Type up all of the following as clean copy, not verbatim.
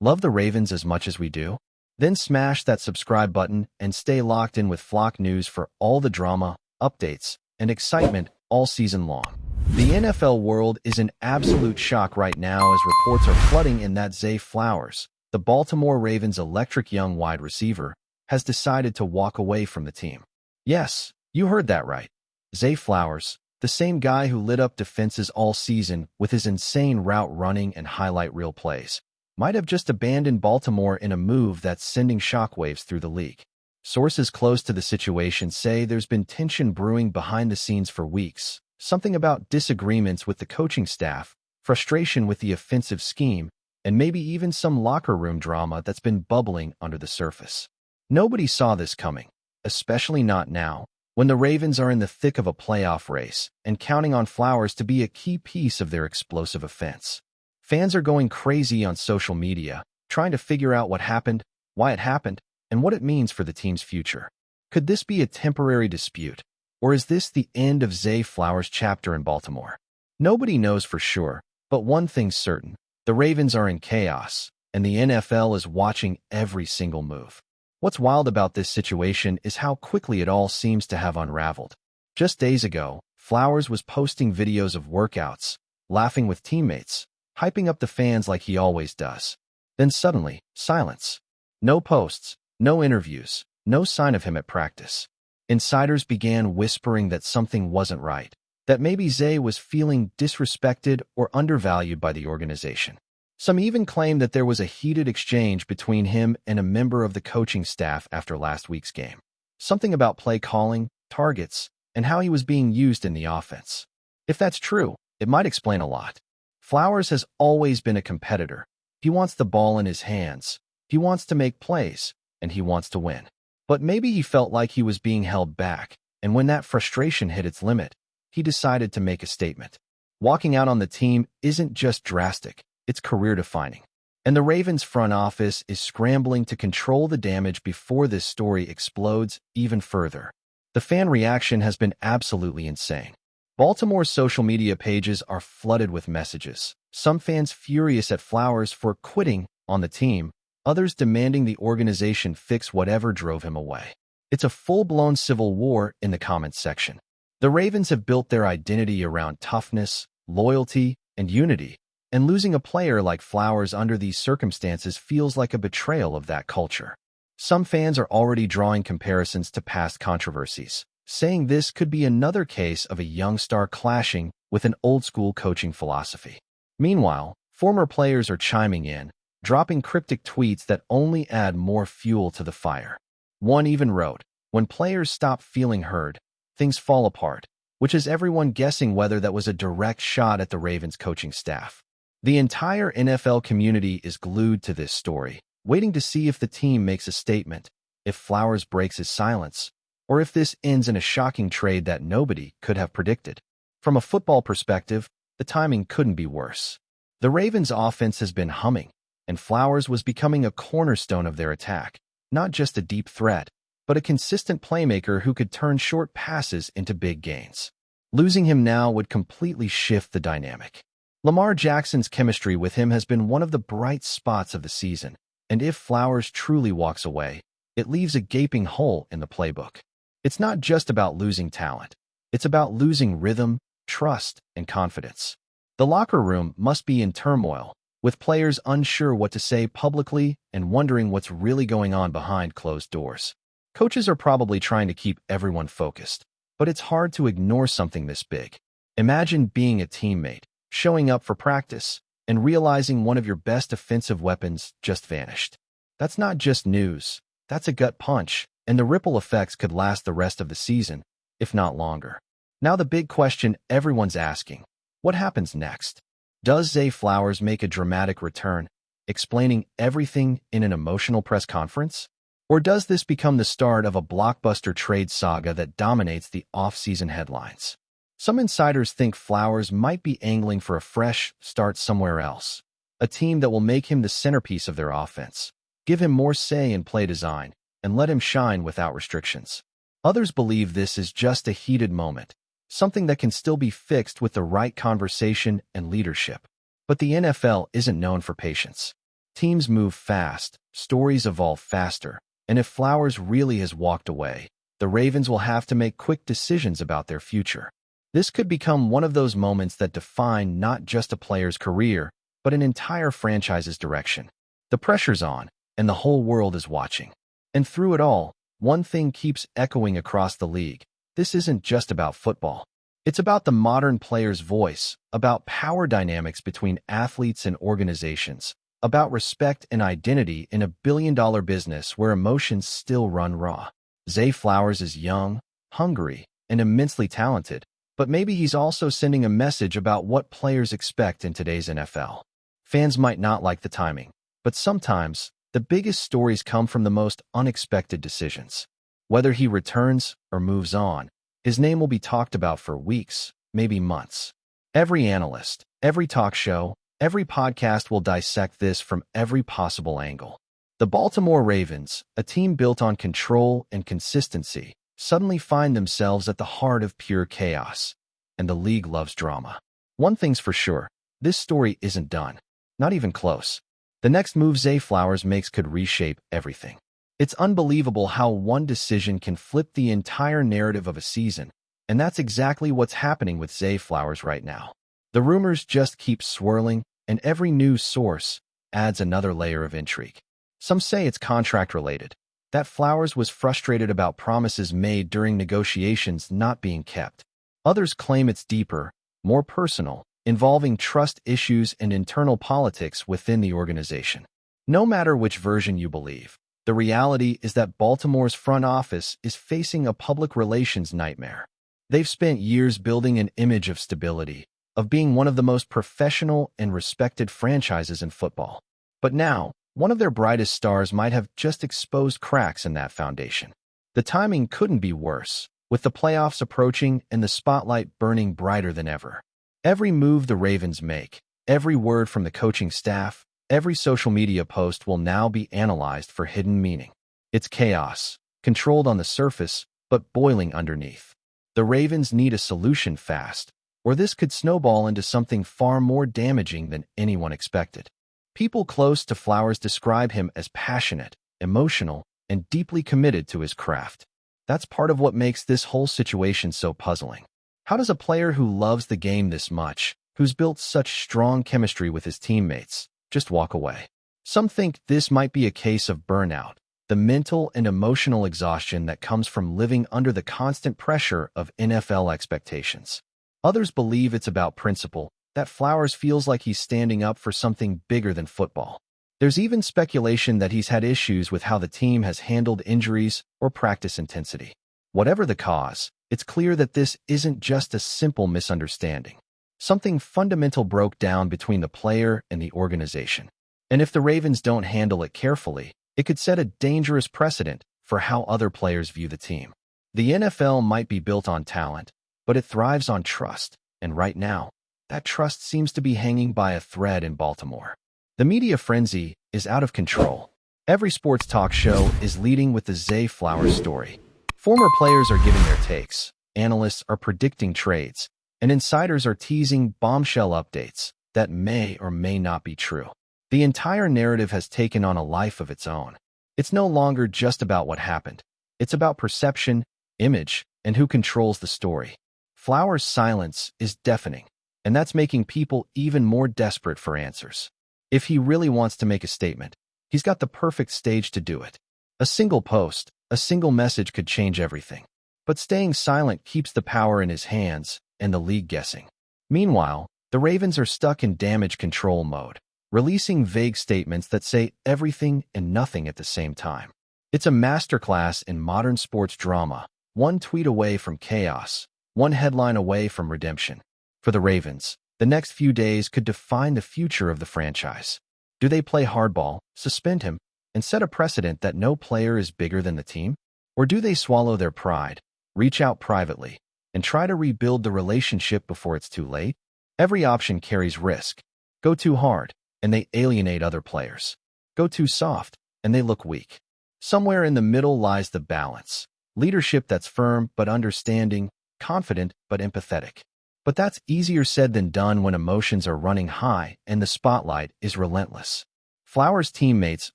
Love the Ravens as much as we do? Then smash that subscribe button and stay locked in with Flock News for all the drama, updates, and excitement all season long. The NFL world is in absolute shock right now as reports are flooding in that Zay Flowers, the Baltimore Ravens' electric young wide receiver, has decided to walk away from the team. Yes, you heard that right. Zay Flowers, the same guy who lit up defenses all season with his insane route running and highlight reel plays, might have just abandoned Baltimore in a move that's sending shockwaves through the league. Sources close to the situation say there's been tension brewing behind the scenes for weeks, something about disagreements with the coaching staff, frustration with the offensive scheme, and maybe even some locker room drama that's been bubbling under the surface. Nobody saw this coming, especially not now, when the Ravens are in the thick of a playoff race and counting on Flowers to be a key piece of their explosive offense. Fans are going crazy on social media, trying to figure out what happened, why it happened, and what it means for the team's future. Could this be a temporary dispute, or is this the end of Zay Flowers' chapter in Baltimore? Nobody knows for sure, but one thing's certain: the Ravens are in chaos, and the NFL is watching every single move. What's wild about this situation is how quickly it all seems to have unraveled. Just days ago, Flowers was posting videos of workouts, laughing with teammates, hyping up the fans like he always does. Then suddenly, silence. No posts, no interviews, no sign of him at practice. Insiders began whispering that something wasn't right, that maybe Zay was feeling disrespected or undervalued by the organization. Some even claimed that there was a heated exchange between him and a member of the coaching staff after last week's game. Something about play calling, targets, and how he was being used in the offense. If that's true, it might explain a lot. Flowers has always been a competitor. He wants the ball in his hands, he wants to make plays, and he wants to win. But maybe he felt like he was being held back, and when that frustration hit its limit, he decided to make a statement. Walking out on the team isn't just drastic, it's career-defining. And the Ravens front office is scrambling to control the damage before this story explodes even further. The fan reaction has been absolutely insane. Baltimore's social media pages are flooded with messages, some fans furious at Flowers for quitting on the team, others demanding the organization fix whatever drove him away. It's a full-blown civil war in the comments section. The Ravens have built their identity around toughness, loyalty, and unity, and losing a player like Flowers under these circumstances feels like a betrayal of that culture. Some fans are already drawing comparisons to past controversies, saying this could be another case of a young star clashing with an old-school coaching philosophy. Meanwhile, former players are chiming in, dropping cryptic tweets that only add more fuel to the fire. One even wrote, "When players stop feeling heard, things fall apart," which has everyone guessing whether that was a direct shot at the Ravens coaching staff. The entire NFL community is glued to this story, waiting to see if the team makes a statement, if Flowers breaks his silence, or if this ends in a shocking trade that nobody could have predicted. From a football perspective, the timing couldn't be worse. The Ravens' offense has been humming, and Flowers was becoming a cornerstone of their attack, not just a deep threat, but a consistent playmaker who could turn short passes into big gains. Losing him now would completely shift the dynamic. Lamar Jackson's chemistry with him has been one of the bright spots of the season, and if Flowers truly walks away, it leaves a gaping hole in the playbook. It's not just about losing talent. It's about losing rhythm, trust, and confidence. The locker room must be in turmoil, with players unsure what to say publicly and wondering what's really going on behind closed doors. Coaches are probably trying to keep everyone focused, but it's hard to ignore something this big. Imagine being a teammate, showing up for practice, and realizing one of your best offensive weapons just vanished. That's not just news, that's a gut punch, and the ripple effects could last the rest of the season, if not longer. Now the big question everyone's asking: what happens next? Does Zay Flowers make a dramatic return, explaining everything in an emotional press conference? Or does this become the start of a blockbuster trade saga that dominates the off-season headlines? Some insiders think Flowers might be angling for a fresh start somewhere else, a team that will make him the centerpiece of their offense, give him more say in play design, and let him shine without restrictions. Others believe this is just a heated moment, something that can still be fixed with the right conversation and leadership. But the NFL isn't known for patience. Teams move fast, stories evolve faster, and if Flowers really has walked away, the Ravens will have to make quick decisions about their future. This could become one of those moments that define not just a player's career, but an entire franchise's direction. The pressure's on, and the whole world is watching. And through it all, one thing keeps echoing across the league. This isn't just about football. It's about the modern player's voice, about power dynamics between athletes and organizations, about respect and identity in a billion-dollar business where emotions still run raw. Zay Flowers is young, hungry, and immensely talented, but maybe he's also sending a message about what players expect in today's NFL. Fans might not like the timing, but sometimes the biggest stories come from the most unexpected decisions. Whether he returns or moves on, his name will be talked about for weeks, maybe months. Every analyst, every talk show, every podcast will dissect this from every possible angle. The Baltimore Ravens, a team built on control and consistency, suddenly find themselves at the heart of pure chaos. And the league loves drama. One thing's for sure, this story isn't done. Not even close. The next move Zay Flowers makes could reshape everything. It's unbelievable how one decision can flip the entire narrative of a season, and that's exactly what's happening with Zay Flowers right now. The rumors just keep swirling, and every news source adds another layer of intrigue. Some say it's contract-related, that Flowers was frustrated about promises made during negotiations not being kept. Others claim it's deeper, more personal, involving trust issues and internal politics within the organization. No matter which version you believe, the reality is that Baltimore's front office is facing a public relations nightmare. They've spent years building an image of stability, of being one of the most professional and respected franchises in football. But now, one of their brightest stars might have just exposed cracks in that foundation. The timing couldn't be worse, with the playoffs approaching and the spotlight burning brighter than ever. Every move the Ravens make, every word from the coaching staff, every social media post will now be analyzed for hidden meaning. It's chaos, controlled on the surface, but boiling underneath. The Ravens need a solution fast, or this could snowball into something far more damaging than anyone expected. People close to Flowers describe him as passionate, emotional, and deeply committed to his craft. That's part of what makes this whole situation so puzzling. How does a player who loves the game this much, who's built such strong chemistry with his teammates, just walk away? Some think this might be a case of burnout, the mental and emotional exhaustion that comes from living under the constant pressure of NFL expectations. Others believe it's about principle, that Flowers feels like he's standing up for something bigger than football. There's even speculation that he's had issues with how the team has handled injuries or practice intensity. Whatever the cause, it's clear that this isn't just a simple misunderstanding. Something fundamental broke down between the player and the organization. And if the Ravens don't handle it carefully, it could set a dangerous precedent for how other players view the team. The NFL might be built on talent, but it thrives on trust, and right now, that trust seems to be hanging by a thread in Baltimore. The media frenzy is out of control. Every sports talk show is leading with the Zay Flowers story. Former players are giving their takes, analysts are predicting trades, and insiders are teasing bombshell updates that may or may not be true. The entire narrative has taken on a life of its own. It's no longer just about what happened. It's about perception, image, and who controls the story. Flowers' silence is deafening, and that's making people even more desperate for answers. If he really wants to make a statement, he's got the perfect stage to do it. A single post, a single message could change everything. But staying silent keeps the power in his hands and the league guessing. Meanwhile, the Ravens are stuck in damage control mode, releasing vague statements that say everything and nothing at the same time. It's a masterclass in modern sports drama, one tweet away from chaos, one headline away from redemption. For the Ravens, the next few days could define the future of the franchise. Do they play hardball, suspend him, and set a precedent that no player is bigger than the team? Or do they swallow their pride, reach out privately, and try to rebuild the relationship before it's too late? Every option carries risk. Go too hard, and they alienate other players. Go too soft, and they look weak. Somewhere in the middle lies the balance. Leadership that's firm but understanding, confident but empathetic. But that's easier said than done when emotions are running high and the spotlight is relentless. Flowers' teammates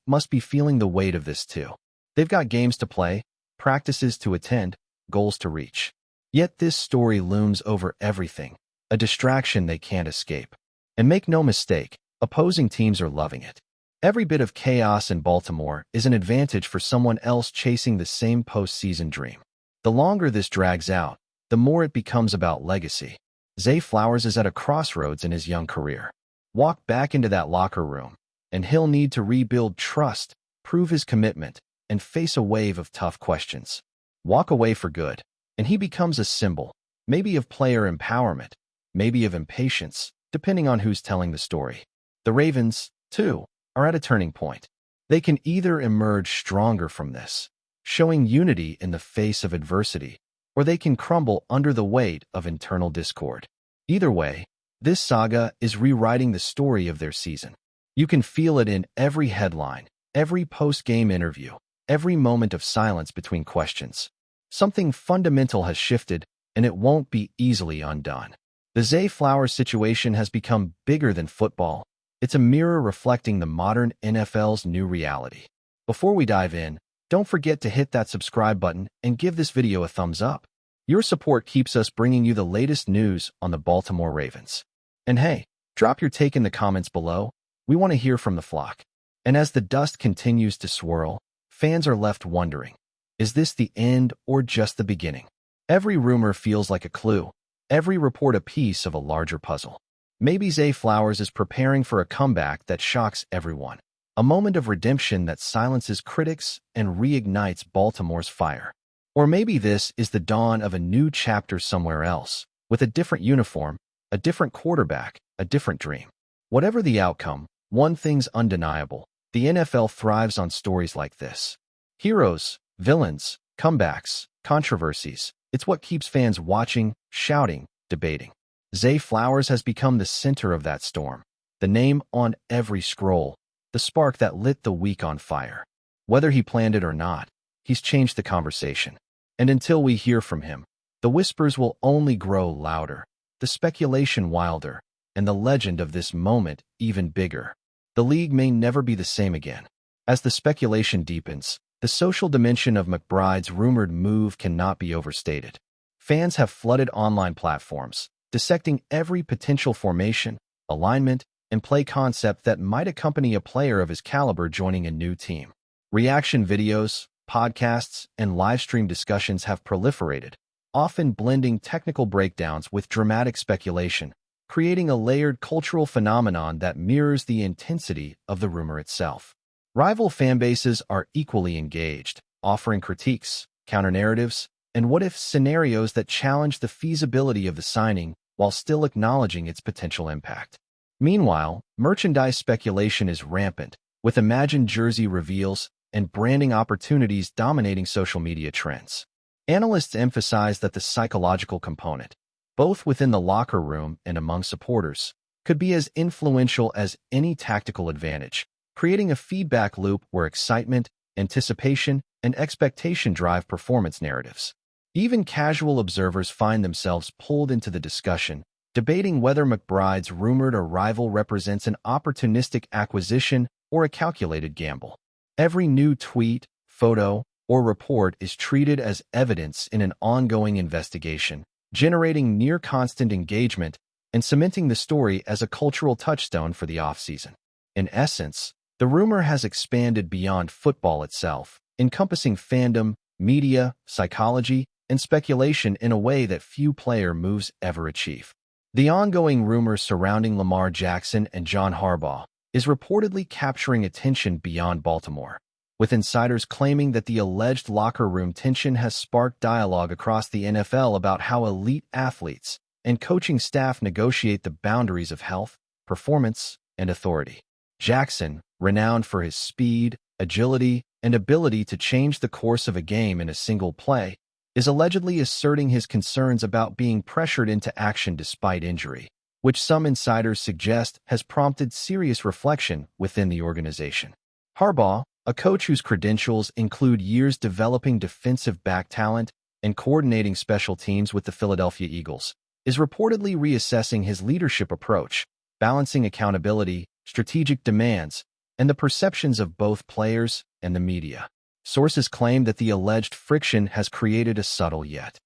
must be feeling the weight of this too. They've got games to play, practices to attend, goals to reach. Yet this story looms over everything, a distraction they can't escape. And make no mistake, opposing teams are loving it. Every bit of chaos in Baltimore is an advantage for someone else chasing the same postseason dream. The longer this drags out, the more it becomes about legacy. Zay Flowers is at a crossroads in his young career. Walk back into that locker room, and he'll need to rebuild trust, prove his commitment, and face a wave of tough questions. Walk away for good, and he becomes a symbol, maybe of player empowerment, maybe of impatience, depending on who's telling the story. The Ravens, too, are at a turning point. They can either emerge stronger from this, showing unity in the face of adversity, or they can crumble under the weight of internal discord. Either way, this saga is rewriting the story of their season. You can feel it in every headline, every post-game interview, every moment of silence between questions. Something fundamental has shifted, and it won't be easily undone. The Zay Flowers situation has become bigger than football. It's a mirror reflecting the modern NFL's new reality. Before we dive in, don't forget to hit that subscribe button and give this video a thumbs up. Your support keeps us bringing you the latest news on the Baltimore Ravens. And hey, drop your take in the comments below. We want to hear from the flock. And as the dust continues to swirl, fans are left wondering, is this the end or just the beginning? Every rumor feels like a clue, every report a piece of a larger puzzle. Maybe Zay Flowers is preparing for a comeback that shocks everyone, a moment of redemption that silences critics and reignites Baltimore's fire. Or maybe this is the dawn of a new chapter somewhere else, with a different uniform, a different quarterback, a different dream. Whatever the outcome, one thing's undeniable: the NFL thrives on stories like this. Heroes, villains, comebacks, controversies. It's what keeps fans watching, shouting, debating. Zay Flowers has become the center of that storm, the name on every scroll, the spark that lit the week on fire. Whether he planned it or not, he's changed the conversation. And until we hear from him, the whispers will only grow louder, the speculation wilder, and the legend of this moment even bigger. The league may never be the same again. As the speculation deepens, the social dimension of McBride's rumored move cannot be overstated. Fans have flooded online platforms, dissecting every potential formation, alignment, and play concept that might accompany a player of his caliber joining a new team. Reaction videos, podcasts, and live-stream discussions have proliferated, often blending technical breakdowns with dramatic speculation, creating a layered cultural phenomenon that mirrors the intensity of the rumor itself. Rival fanbases are equally engaged, offering critiques, counter-narratives, and what-if scenarios that challenge the feasibility of the signing while still acknowledging its potential impact. Meanwhile, merchandise speculation is rampant, with imagined jersey reveals and branding opportunities dominating social media trends. Analysts emphasize that the psychological component, both within the locker room and among supporters, could be as influential as any tactical advantage, creating a feedback loop where excitement, anticipation, and expectation drive performance narratives. Even casual observers find themselves pulled into the discussion, debating whether McBride's rumored arrival represents an opportunistic acquisition or a calculated gamble. Every new tweet, photo, or report is treated as evidence in an ongoing investigation, generating near-constant engagement and cementing the story as a cultural touchstone for the offseason. In essence, the rumor has expanded beyond football itself, encompassing fandom, media, psychology, and speculation in a way that few player moves ever achieve. The ongoing rumor surrounding Lamar Jackson and John Harbaugh is reportedly capturing attention beyond Baltimore, with insiders claiming that the alleged locker room tension has sparked dialogue across the NFL about how elite athletes and coaching staff negotiate the boundaries of health, performance, and authority. Jackson, renowned for his speed, agility, and ability to change the course of a game in a single play, is allegedly asserting his concerns about being pressured into action despite injury, which some insiders suggest has prompted serious reflection within the organization. Harbaugh, a coach whose credentials include years developing defensive back talent and coordinating special teams with the Philadelphia Eagles, is reportedly reassessing his leadership approach, balancing accountability, strategic demands, and the perceptions of both players and the media. Sources claim that the alleged friction has created a subtle yet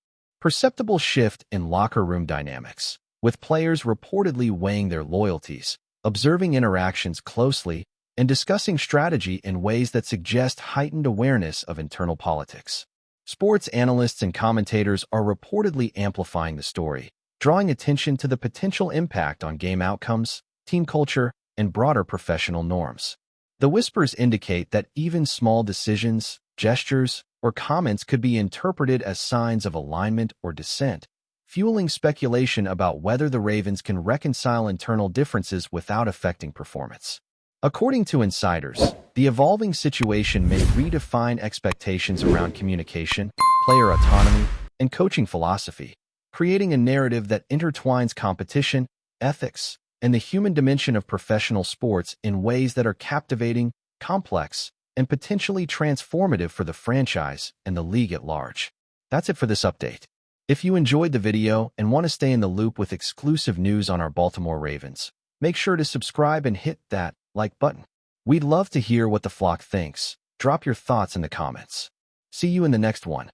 perceptible shift in locker room dynamics, with players reportedly weighing their loyalties, observing interactions closely, and discussing strategy in ways that suggest heightened awareness of internal politics. Sports analysts and commentators are reportedly amplifying the story, drawing attention to the potential impact on game outcomes, team culture, and broader professional norms. The whispers indicate that even small decisions, gestures, or comments could be interpreted as signs of alignment or dissent, fueling speculation about whether the Ravens can reconcile internal differences without affecting performance. According to insiders, the evolving situation may redefine expectations around communication, player autonomy, and coaching philosophy, creating a narrative that intertwines competition, ethics, and the human dimension of professional sports in ways that are captivating, complex, and potentially transformative for the franchise and the league at large. That's it for this update. If you enjoyed the video and want to stay in the loop with exclusive news on our Baltimore Ravens, make sure to subscribe and hit that like button. We'd love to hear what the flock thinks. Drop your thoughts in the comments. See you in the next one.